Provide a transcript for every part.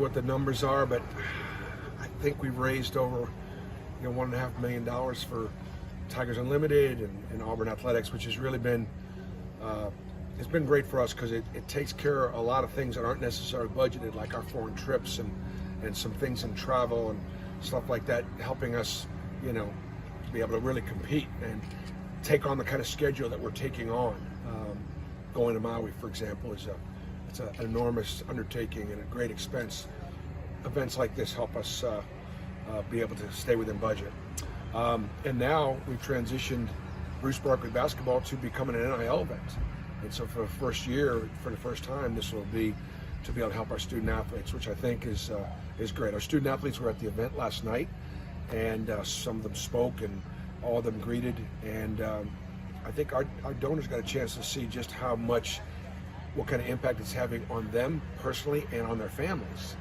what the numbers are, but I think we've raised over $1.5 million for Tigers Unlimited and Auburn Athletics, which has really been it's been great for us because it takes care of a lot of things that aren't necessarily budgeted, like our foreign trips and some things in travel and stuff like that, helping us to be able to really compete and take on the kind of schedule that we're taking on. Going to Maui, for example, it's an enormous undertaking and a great expense. Events like this help us be able to stay within budget. And now we've transitioned Bruce Barkley basketball to becoming an NIL event. And so for the first year, for the first time, this will be to be able to help our student athletes, which I think is great. Our student athletes were at the event last night, and some of them spoke and all of them greeted. And I think our donors got a chance to see just what kind of impact it's having on them personally and on their families,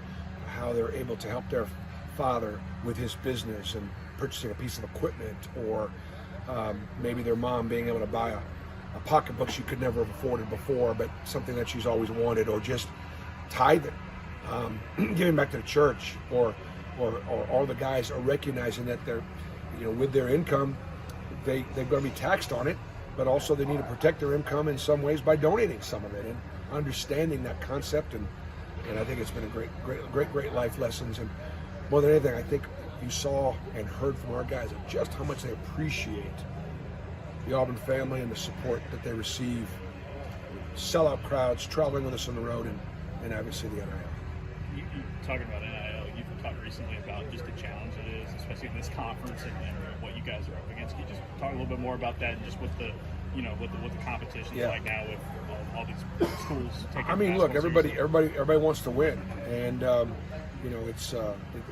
how they're able to help their father with his business and purchasing a piece of equipment, or maybe their mom being able to buy a pocketbook she could never have afforded before, but something that she's always wanted, or just tithing, giving back to the church, or all the guys are recognizing that they're, with their income, they're going to be taxed on it, but also they need to protect their income in some ways by donating some of it and understanding that concept. And I think it's been a great life lessons. And more than anything, I think you saw and heard from our guys of just how much they appreciate the Auburn family and the support that they receive. Sellout crowds, traveling with us on the road, and obviously the NIL. You talking about NIL, you've talked recently about just the challenge it is, especially in this conference and what you guys are up against. Can you just talk a little bit more about that and just what the competition is like now with all these schools taking look, everybody wants to win, and it's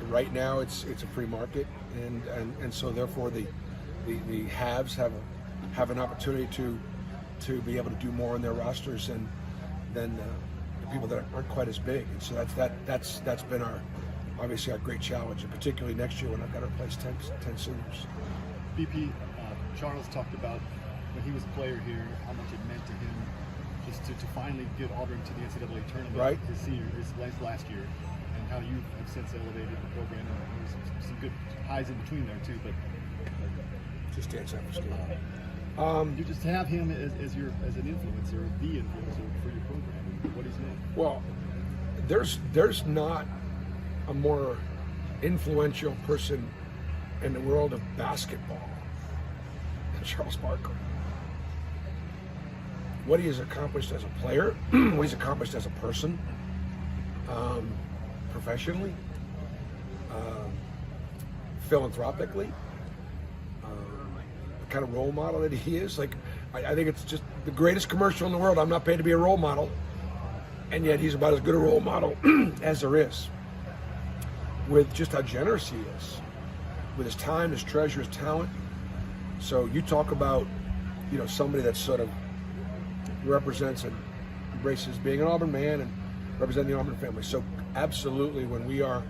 right now it's a free market, and so therefore the haves have an opportunity to be able to do more on their rosters than the people that aren't quite as big. And so that's been obviously our great challenge, and particularly next year when I've got to replace 10 seniors. BP, Charles talked about when he was a player here, how much it meant to him just to finally get Auburn to the NCAA tournament, right, his last year, and how you have since elevated the program. And there's some good highs in between there too, but just dance after school. You just have him as an influencer, the influencer for your program. What he's doing. Well, there's not a more influential person in the world of basketball than Charles Barkley. What he has accomplished as a player, what he's accomplished as a person, professionally, philanthropically, the kind of role model that he is. Like, I think it's just the greatest commercial in the world. I'm not paid to be a role model, and yet he's about as good a role model as there is, with just how generous he is, with his time, his treasure, his talent. So you talk about, somebody that sort of represents and embraces being an Auburn man and representing the Auburn family. So absolutely, when we are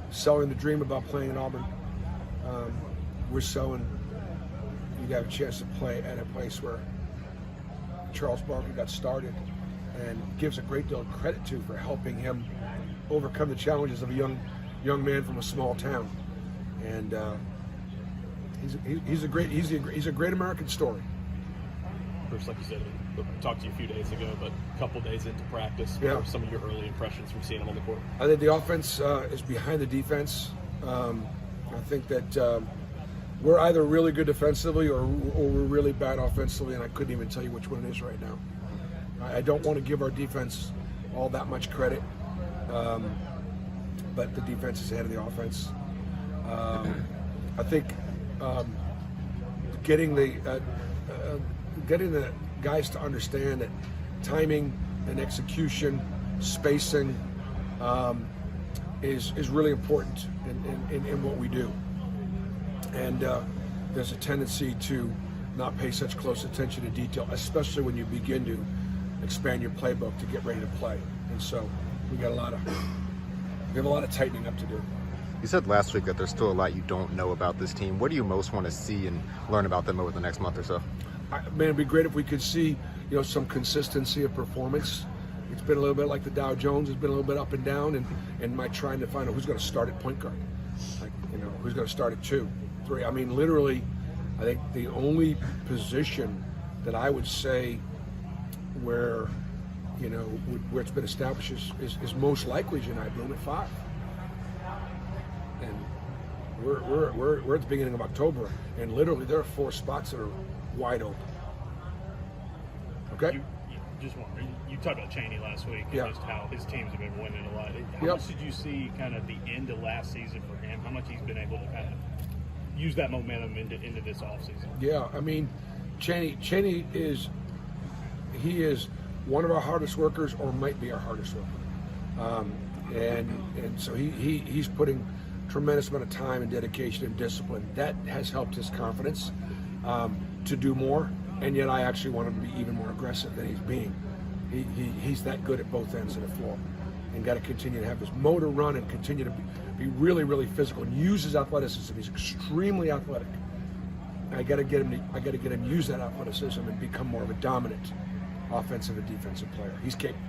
selling the dream about playing in Auburn, we're selling you have a chance to play at a place where Charles Barkley got started, and gives a great deal of credit to for helping him overcome the challenges of a young man from a small town. And he's a great American story. Bruce, like you said, we talked to you a few days ago, but a couple days into practice, what are some of your early impressions from seeing him on the court? I think the offense is behind the defense. I think that we're either really good defensively or we're really bad offensively, and I couldn't even tell you which one it is right now. I don't want to give our defense all that much credit, but the defense is ahead of the offense. I think getting the guys to understand that timing and execution, spacing is really important in what we do. And there's a tendency to not pay such close attention to detail, especially when you begin to expand your playbook to get ready to play. And so we have a lot of tightening up to do. You said last week that there's still a lot you don't know about this team. What do you most want to see and learn about them over the next month or so? Man, it'd be great if we could see, some consistency of performance it's been a little bit like the Dow Jones. It's been a little bit up and down, and my trying to find out who's going to start at point guard, like, you know, who's going to start at 2, 3. I mean, literally, I think the only position that I would say where, you know, where it's been established is most likely Janai Bloom at 5. And we're at the beginning of October, and literally there are 4 spots that are wide open. Okay. Just wondering, you talked about Chaney last week and Yeah. just how his teams have been winning a lot. How much did you see kind of the end of last season for him? How much he's been able to kind of use that momentum into this offseason? Yeah, I mean, Chaney is one of our hardest workers, or might be our hardest worker, and so he's putting tremendous amount of time and dedication and discipline. That has helped his confidence to do more. And yet I actually want him to be even more aggressive than he's being. He's that good at both ends of the floor, and got to continue to have his motor run and continue to be really, really physical and use his athleticism. He's extremely athletic. I got to get him to use that athleticism and become more of a dominant offensive and defensive player. He's capable.